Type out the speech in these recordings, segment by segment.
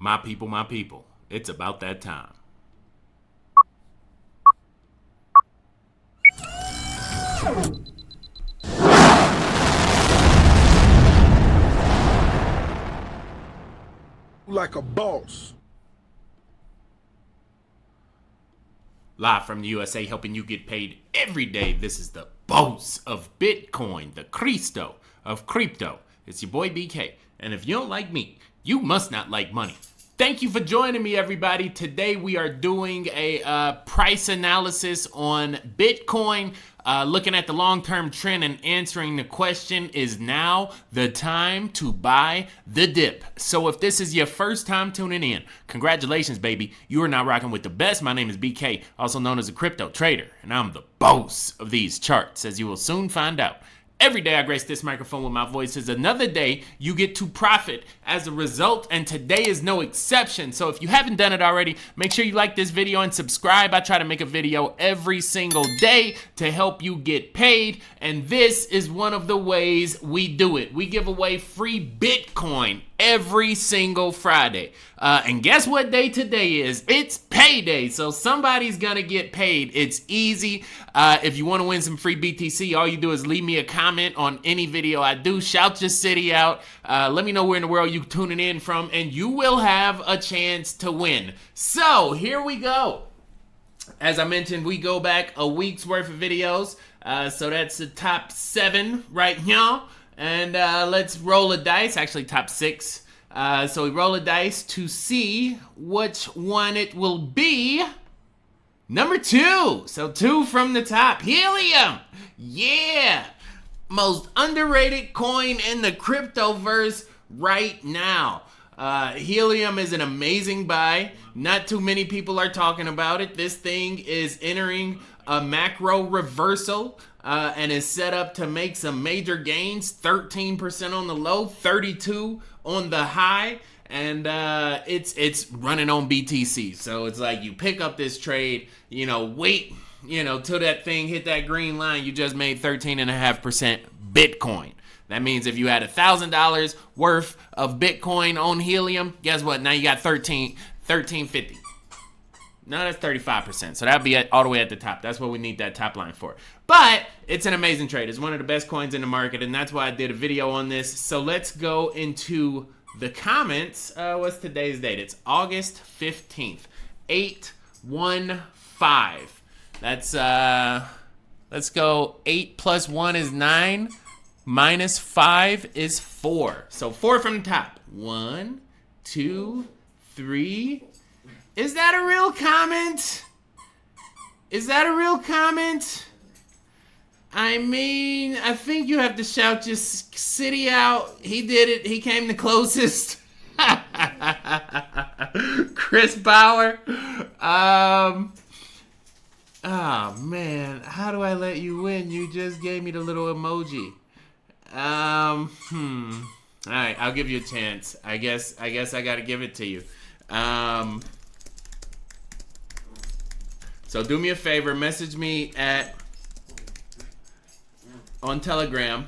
My people, it's about that time. Like a boss. Live from the USA, helping you get paid every day. This is the boss of Bitcoin, the Cristo of crypto. It's your boy BK. And if you don't like me, you must not like money. Thank you for joining me, everybody. Today we are doing a price analysis on Bitcoin, looking at the long-term trend and answering the question, is now the time to buy the dip? So if this is your first time tuning in, congratulations, baby. You are now rocking with the best. My name is BK, also known as a crypto trader, and I'm the boss of these charts, as you will soon find out. Every day I grace this microphone with my voice is another day you get to profit as a result, and today is no exception. So if you haven't done it already, make sure you like this video and subscribe. I try to make a video every single day to help you get paid, and this is one of the ways we do it. We give away free Bitcoin every single Friday. And guess what day today is? It's payday, so somebody's gonna get paid. It's easy. If you want to win some free BTC, all you do is leave me a comment on any video I do. Shout your city out. Let me know where in the world you're tuning in from, and you will have a chance to win. So here we go. As I mentioned, we go back a week's worth of videos. So that's the top 7 right here. And let's roll a dice, actually top 6. So we roll a dice to see which one it will be. Number 2. So 2 from the top. Helium. Yeah. Most underrated coin in the cryptoverse right now. Helium is an amazing buy. Not too many people are talking about it. This thing is entering a macro reversal. And is set up to make some major gains. 13% on the low, 32 on the high, and it's running on BTC. So it's like you pick up this trade, wait, till that thing hit that green line. You just made 13.5% Bitcoin. That means if you had $1,000 worth of Bitcoin on Helium, guess what? Now you got 1350. No, that's 35%. So that'll be all the way at the top. That's what we need that top line for. But it's an amazing trade. It's one of the best coins in the market, and that's why I did a video on this. So let's go into the comments. What's today's date? It's August 15th, 815. That's, let's go. 8 plus 1 is 9. Minus 5 is 4. So 4 from the top. 1, 2, 3. Is that a real comment? Is that a real comment? I mean, I think you have to shout your city out. He did it. He came the closest. Chris Bauer. Oh, man. How do I let you win? You just gave me the little emoji. All right, I'll give you a chance. I guess I got to give it to you. So do me a favor, message me on Telegram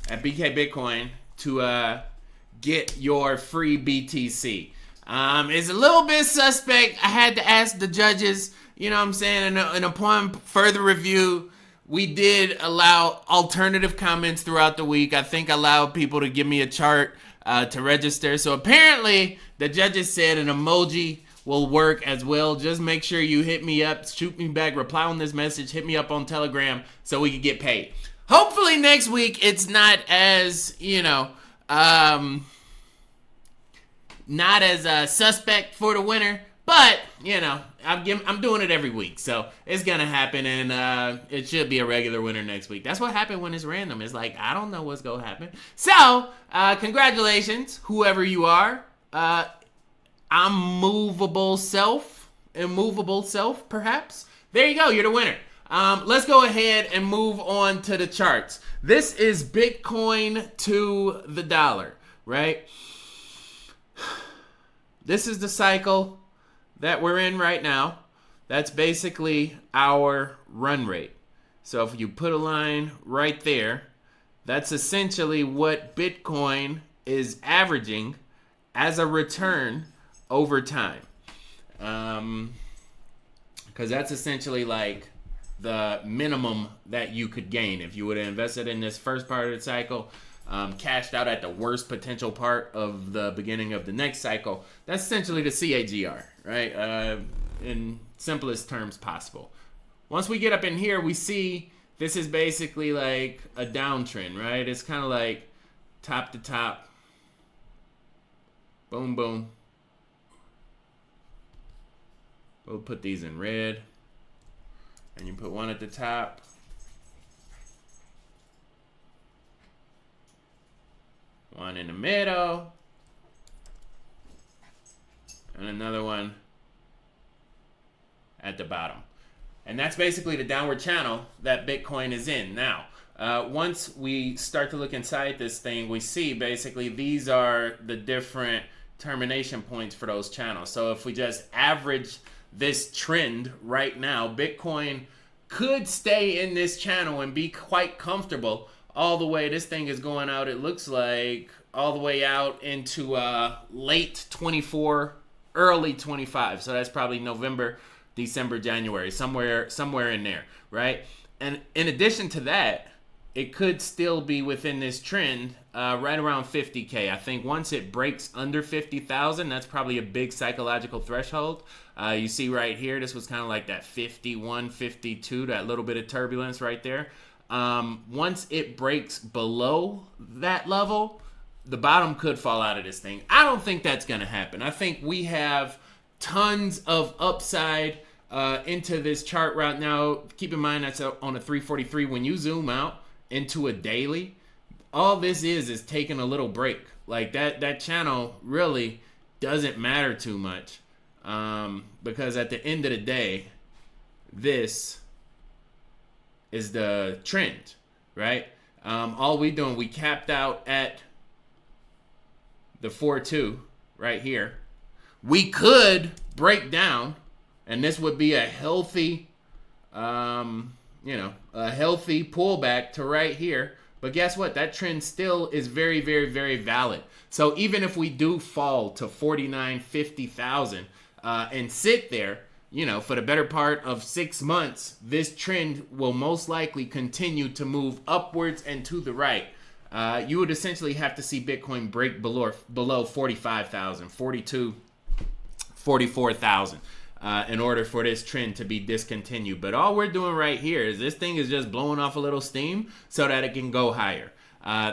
at BK Bitcoin to get your free BTC. It's a little bit suspect. I had to ask the judges, you know what I'm saying, and upon further review, we did allow alternative comments throughout the week. I think I allowed people to give me a chart to register. So apparently the judges said an emoji will work as well. Just make sure you hit me up, shoot me back, reply on this message, hit me up on Telegram so we can get paid. Hopefully next week it's not as, not as suspect for the winner, but, I'm doing it every week, so it's gonna happen, and it should be a regular winner next week. That's what happened when it's random. It's like, I don't know what's gonna happen. So, congratulations, whoever you are. Immovable self, perhaps. There you go, you're the winner. Let's go ahead and move on to the charts. This is Bitcoin to the dollar, right? This is the cycle that we're in right now. That's basically our run rate. So if you put a line right there, that's essentially what Bitcoin is averaging as a return over time. Because that's essentially like the minimum that you could gain if you would have invested in this first part of the cycle, cashed out at the worst potential part of the beginning of the next cycle. That's essentially the CAGR, right? In simplest terms possible. Once we get up in here, we see this is basically like a downtrend, right? It's kind of like top to top. Boom, boom. We'll put these in red. And you put one at the top. One in the middle. And another one at the bottom. And that's basically the downward channel that Bitcoin is in. Now, once we start to look inside this thing, we see basically these are the different termination points for those channels. So if we just average this trend right now, Bitcoin could stay in this channel and be quite comfortable all the way. This thing is going out, it looks like, all the way out into late 24, early 25. So that's probably November, December, January, somewhere in there, right? And in addition to that, it could still be within this trend right around 50K. I think once it breaks under 50,000, that's probably a big psychological threshold. You see right here, this was kind of like that 51, 52, that little bit of turbulence right there. Once it breaks below that level, the bottom could fall out of this thing. I don't think that's going to happen. I think we have tons of upside into this chart right now. Keep in mind that's on a 343. When you zoom out into a daily, all this is taking a little break. Like that channel really doesn't matter too much, because at the end of the day, this is the trend, right? All we doing, we capped out at the 4.2 right here. We could break down, and this would be a healthy, a healthy pullback to right here. But guess what? That trend still is very, very, very valid. So even if we do fall to 49, 50,000 and sit there, for the better part of 6 months, this trend will most likely continue to move upwards and to the right. You would essentially have to see Bitcoin break below 45,000, 42, 44,000 in order for this trend to be discontinued. But all we're doing right here is this thing is just blowing off a little steam so that it can go higher.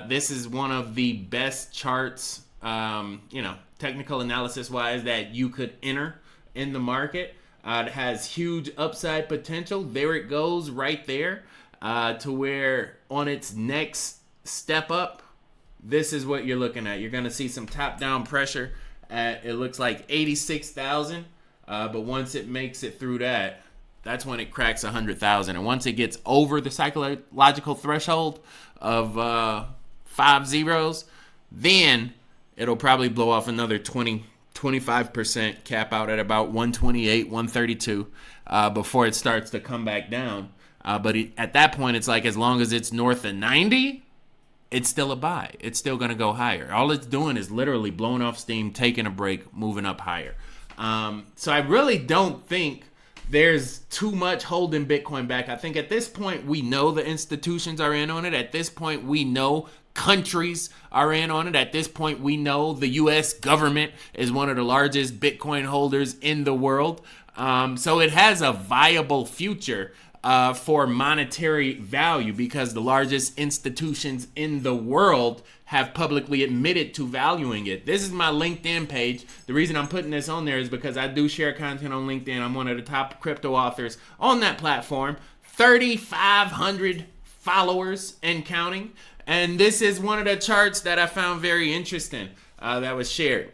This is one of the best charts, technical analysis wise, that you could enter in the market. It has huge upside potential. There it goes right there, to where on its next step up, this is what you're looking at. You're going to see some top-down pressure at, it looks like 86,000. But once it makes it through that, that's when it cracks 100,000. And once it gets over the psychological threshold of 5 zeros, then it'll probably blow off another 25%, cap out at about 128, 132 before it starts to come back down. But at that point, it's like as long as it's north of 90, it's still a buy. It's still going to go higher. All it's doing is literally blowing off steam, taking a break, moving up higher. So I really don't think there's too much holding Bitcoin back. I think at this point, we know the institutions are in on it. At this point, we know countries are in on it. At this point, we know the U.S. government is one of the largest Bitcoin holders in the world. So it has a viable future for monetary value because the largest institutions in the world have publicly admitted to valuing it. This is my LinkedIn page. The reason I'm putting this on there is because I do share content on LinkedIn. I'm one of the top crypto authors on that platform. 3,500 followers and counting. And this is one of the charts that I found very interesting that was shared.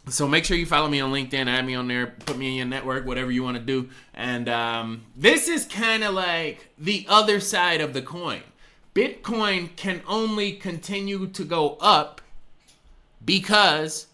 So make sure you follow me on LinkedIn, add me on there, put me in your network, whatever you want to do. And this is kind of like the other side of the coin. Bitcoin can only continue to go up because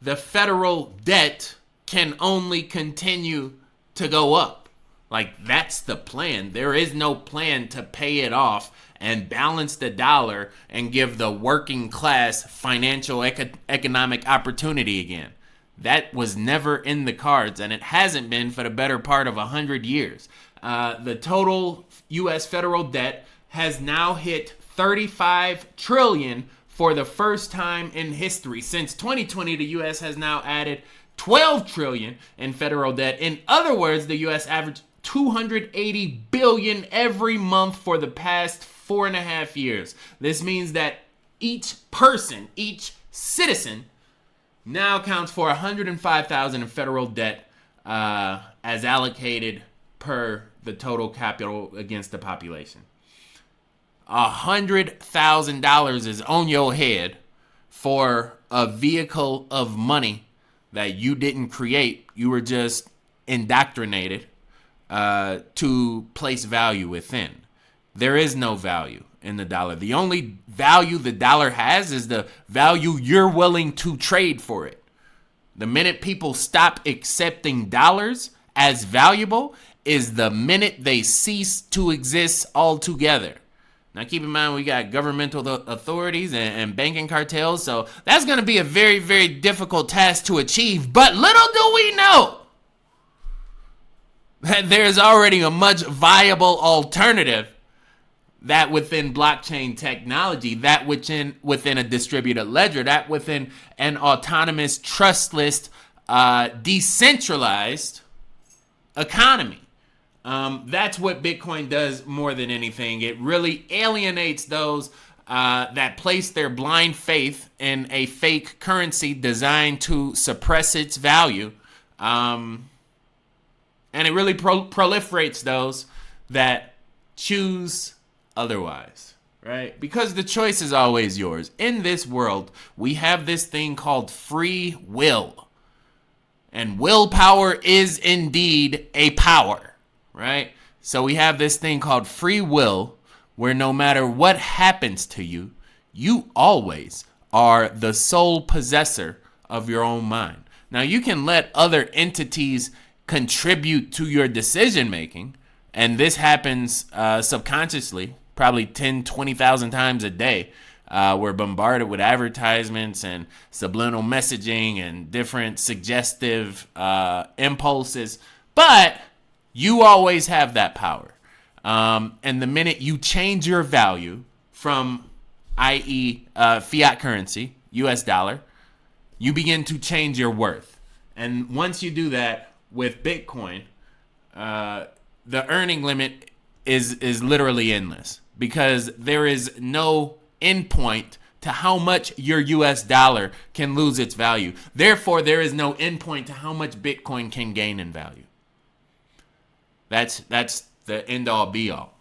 the federal debt can only continue to go up. Like, that's the plan. There is no plan to pay it off and balance the dollar and give the working class financial economic opportunity again. That was never in the cards, and it hasn't been for the better part of 100 years. The total U.S. federal debt has now hit $35 trillion for the first time in history. Since 2020, the U.S. has now added $12 trillion in federal debt. In other words, the U.S. averaged $280 billion every month for the past 4.5 years. This means that each person, each citizen, now counts for $105,000 in federal debt as allocated per the total capital against the population. $100,000 is on your head for a vehicle of money that you didn't create. You were just indoctrinated to place value within. There is no value in the dollar. The only value the dollar has is the value you're willing to trade for it. The minute people stop accepting dollars as valuable is the minute they cease to exist altogether. Now, keep in mind, we got governmental authorities and banking cartels, so that's going to be a very, very difficult task to achieve. But little do we know that there's already a much viable alternative, that within blockchain technology, that within a distributed ledger, that within an autonomous, trustless, decentralized economy. That's what Bitcoin does more than anything. It really alienates those that place their blind faith in a fake currency designed to suppress its value. And it really proliferates those that choose otherwise, right? Because the choice is always yours. In this world, we have this thing called free will. And willpower is indeed a power, right? So we have this thing called free will, where no matter what happens to you, you always are the sole possessor of your own mind. Now, you can let other entities contribute to your decision making, and this happens subconsciously, probably 10, 20,000 times a day. We're bombarded with advertisements and subliminal messaging and different suggestive impulses, but you always have that power. And the minute you change your value from, i.e., fiat currency, US dollar, you begin to change your worth. And once you do that with Bitcoin, the earning limit is literally endless, because there is no endpoint to how much your US dollar can lose its value. Therefore, there is no endpoint to how much Bitcoin can gain in value. That's the end all be all.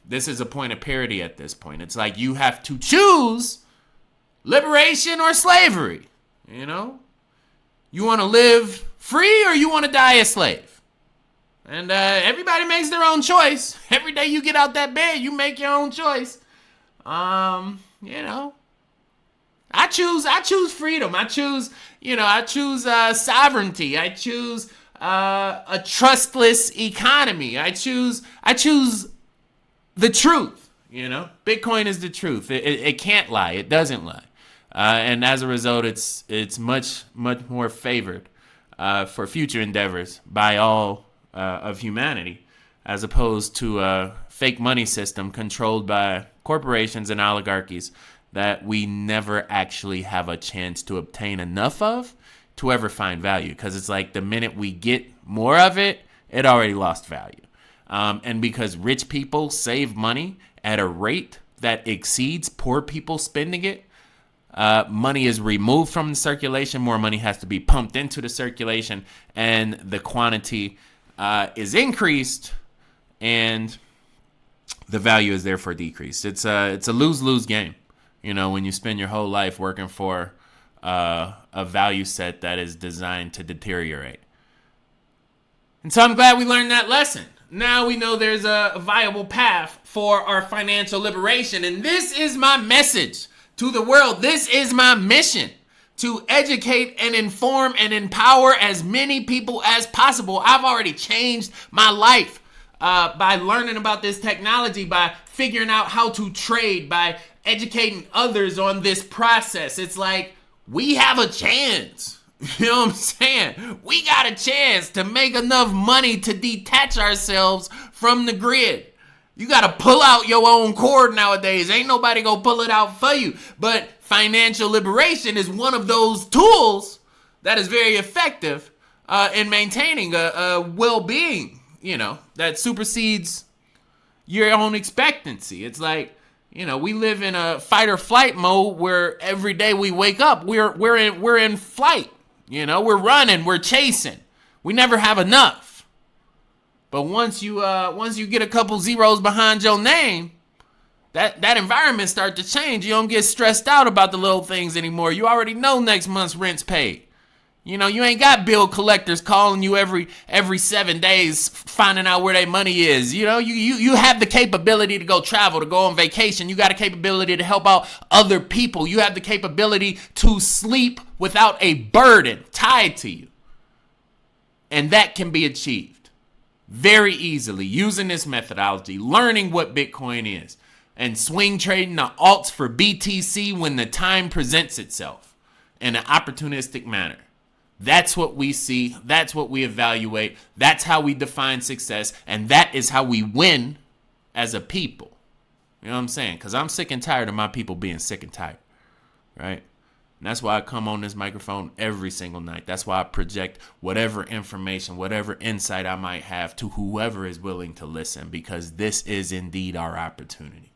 This is a point of parity at this point. It's like you have to choose liberation or slavery. You know, you want to live free or you want to die a slave. And everybody makes their own choice. Every day you get out that bed, you make your own choice. You know, I choose freedom. I choose sovereignty. I choose a trustless economy. I choose the truth. You know, Bitcoin is the truth. It can't lie. It doesn't lie. And as a result, it's much more favored for future endeavors by all of humanity, as opposed to a fake money system controlled by corporations and oligarchies that we never actually have a chance to obtain enough of to ever find value. Because it's like the minute we get more of it, it already lost value. And because rich people save money at a rate that exceeds poor people spending it, money is removed from the circulation. More money has to be pumped into the circulation, and the quantity is increased, and the value is therefore decreased. It's a lose-lose game. You know, when you spend your whole life working for a value set that is designed to deteriorate. And so I'm glad we learned that lesson. Now we know there's a viable path for our financial liberation, and this is my message to the world. This is my mission. to educate and inform and empower as many people as possible. I've already changed my life by learning about this technology, by figuring out how to trade, by educating others on this process. It's like we have a chance. You know what I'm saying? We got a chance to make enough money to detach ourselves from the grid. You got to pull out your own cord nowadays. Ain't nobody gonna pull it out for you. But financial liberation is one of those tools that is very effective in maintaining a well-being, that supersedes your own expectancy. It's like, we live in a fight or flight mode where every day we wake up, we're in flight. We're running, we're chasing. We never have enough. But once you get a couple zeros behind your name, that environment start to change. You don't get stressed out about the little things anymore. You already know next month's rent's paid. You ain't got bill collectors calling you every 7 days finding out where their money is. You have the capability to go travel, to go on vacation. You got a capability to help out other people. You have the capability to sleep without a burden tied to you. And that can be achieved very easily using this methodology, learning what Bitcoin is, and swing trading the alts for BTC when the time presents itself in an opportunistic manner. That's what we see. That's what we evaluate. That's how we define success. And that is how we win as a people. You know what I'm saying? Because I'm sick and tired of my people being sick and tired. Right? And that's why I come on this microphone every single night. That's why I project whatever information, whatever insight I might have to whoever is willing to listen. Because this is indeed our opportunity.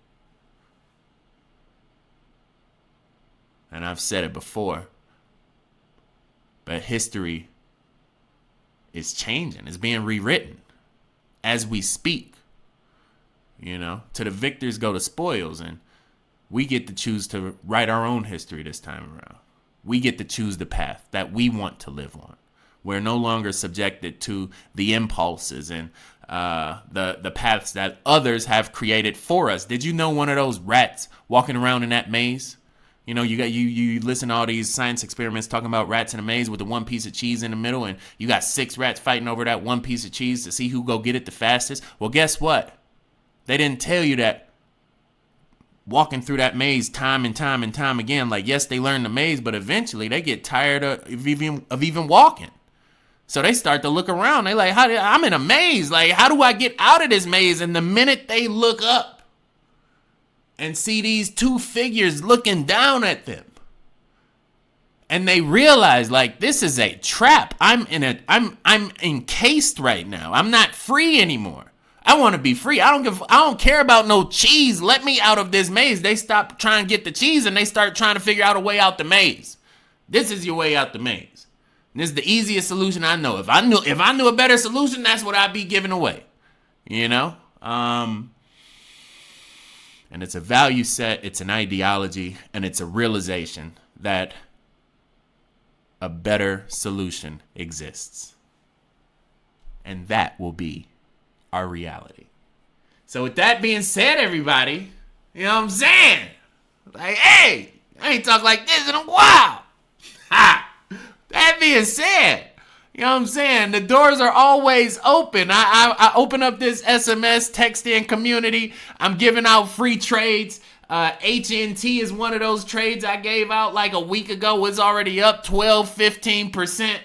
And I've said it before. But history is changing. It's being rewritten as we speak. To the victors go the spoils. And we get to choose to write our own history this time around. We get to choose the path that we want to live on. We're no longer subjected to the impulses and the paths that others have created for us. Did you know one of those rats walking around in that maze? You listen to all these science experiments talking about rats in a maze with the one piece of cheese in the middle, and you got 6 rats fighting over that one piece of cheese to see who go get it the fastest. Well, guess what? They didn't tell you that walking through that maze time and time and time again, like, yes, they learn the maze, but eventually they get tired of even walking. So they start to look around. They like, I'm in a maze. Like, how do I get out of this maze? And the minute they look up and see these 2 figures looking down at them, and they realize, like, this is a trap. I'm encased right now. I'm not free anymore. I want to be free. I don't care about no cheese. Let me out of this maze. They stop trying to get the cheese and they start trying to figure out a way out the maze. This is your way out the maze. And this is the easiest solution I know. If I knew a better solution, that's what I'd be giving away. And it's a value set, it's an ideology, and it's a realization that a better solution exists. And that will be our reality. So with that being said, everybody, you know what I'm saying? Like, hey, I ain't talked like this in a while. Ha! That being said, you know what I'm saying? The doors are always open. I open up this SMS texting community. I'm giving out free trades. HNT is one of those trades I gave out like a week ago. It's already up 15%.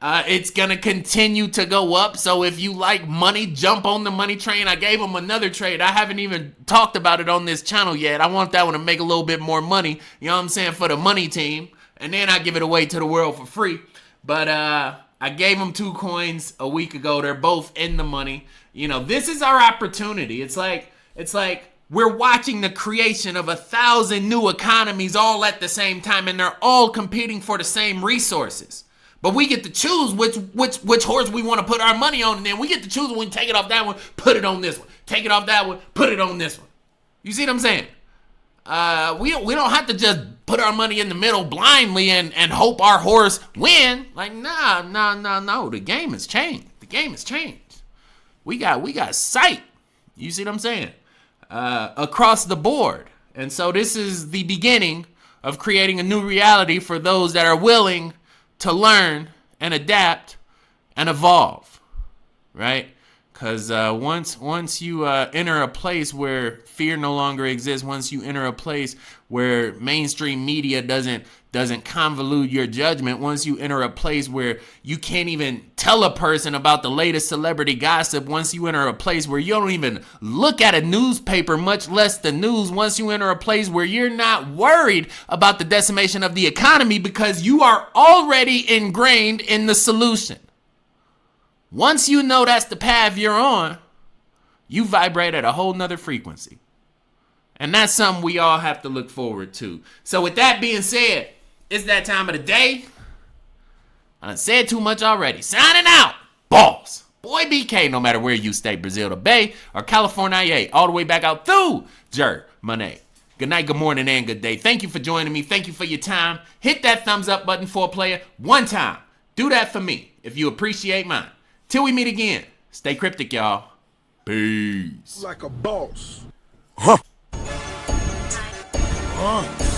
It's going to continue to go up. So if you like money, jump on the money train. I gave them another trade. I haven't even talked about it on this channel yet. I want that one to make a little bit more money. You know what I'm saying? For the money team. And then I give it away to the world for free. But I gave them 2 coins a week ago. They're both in the money. This is our opportunity. It's like we're watching the creation of 1,000 new economies all at the same time, and they're all competing for the same resources. But we get to choose which horse we want to put our money on, and then we get to choose when we take it off that one, put it on this one. Take it off that one, put it on this one. You see what I'm saying? We don't have to just put our money in the middle blindly and hope our horse win. Like, no. The game has changed. We got sight. You see what I'm saying? Across the board. And so this is the beginning of creating a new reality for those that are willing to learn and adapt and evolve, right? Because once you enter a place where fear no longer exists, once you enter a place where mainstream media doesn't convolute your judgment, once you enter a place where you can't even tell a person about the latest celebrity gossip, once you enter a place where you don't even look at a newspaper, much less the news, once you enter a place where you're not worried about the decimation of the economy because you are already ingrained in the solution. Once you know that's the path you're on, you vibrate at a whole nother frequency. And that's something we all have to look forward to. So with that being said, it's that time of the day. I done said too much already. Signing out. Boss. Boy BK, no matter where you stay, Brazil to Bay or California, all the way back out through Germany. Good night, good morning, and good day. Thank you for joining me. Thank you for your time. Hit that thumbs up button for a player one time. Do that for me if you appreciate mine. Till we meet again, stay cryptic, y'all. Peace. Like a boss. Huh. Arms.